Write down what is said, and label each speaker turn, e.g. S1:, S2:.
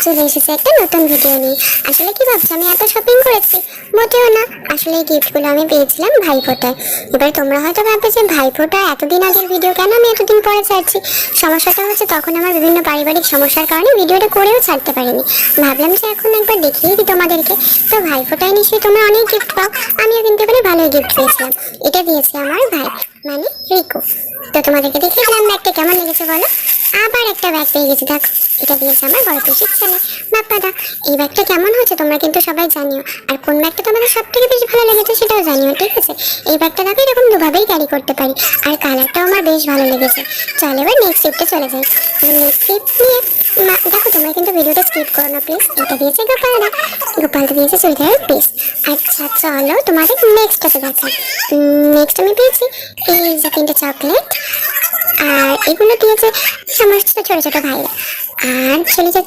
S1: চলে এসেছে একটা নতুন ভিডিও নিয়ে। আসলে কি ভাবছো আমি এত শপিং করেছি? মোটেও না। আসলে এই গিফটগুলো আমি পেয়েছিলাম ভাইফোঁটায়। এবার তোমরা হয়তো ভাববে যে ভাইফোঁটা এতদিন আগের ভিডিও কেন আমি এতদিন পরে ছাড়ছি। সমস্যাটা হচ্ছে তখন আমার বিভিন্ন পারিবারিক সমস্যার কারণে ভিডিওটা করেও ছাড়তে পারিনি। ভাবলাম যে এখন একবার দেখিয়ে দিই তোমাদেরকে। তো ভাইফোঁটায় নিশ্চয়ই তোমরা অনেক গিফট পাও, আমিও কিন্তু এখানে ভালোই গিফট পেয়েছিলাম। এটা দিয়েছে আমার ভাই, মানে রিকো। তো তোমাদেরকে দেখিয়ে দিলাম ব্যাগটা কেমন লেগেছে বলো। আবার একটা ব্যাগ পেয়ে গেছি, দেখো এটা দিয়েছে আমার বড় পিসির ছেলে বাপ্পাদা। এই ব্যাগটা কেমন হয়েছে তোমরা কিন্তু সবাই জানিও, আর কোন ব্যাগটা তোমাদের সব থেকে বেশি ভালো লেগেছে সেটাও জানিও, ঠিক আছে? এই ব্যাগটা দেখো এরকম দুভাবেই ক্যারি করতে পারি, আর কালারটাও আমার বেশ ভালো লেগেছে। চলো এবার নেক্সট গিফটে চলে যাই। নেক্সট গিফট নিয়ে দেখো তোমরা কিন্তু ভিডিওটা স্কিপ করো না প্লিজ। এটা দিয়েছে গোপালদা, গোপালদা দিয়েছে চুড়িদারের পিস। আচ্ছা চলো তোমাদের নেক্সটটাতে দেখাই। নেক্সট আমি পেয়েছি এই যে 3টে চকলেট, আর এগুলো দিয়েছে সমস্ত ছোট ছোট ভাইরা। আর চলে যাচ্ছে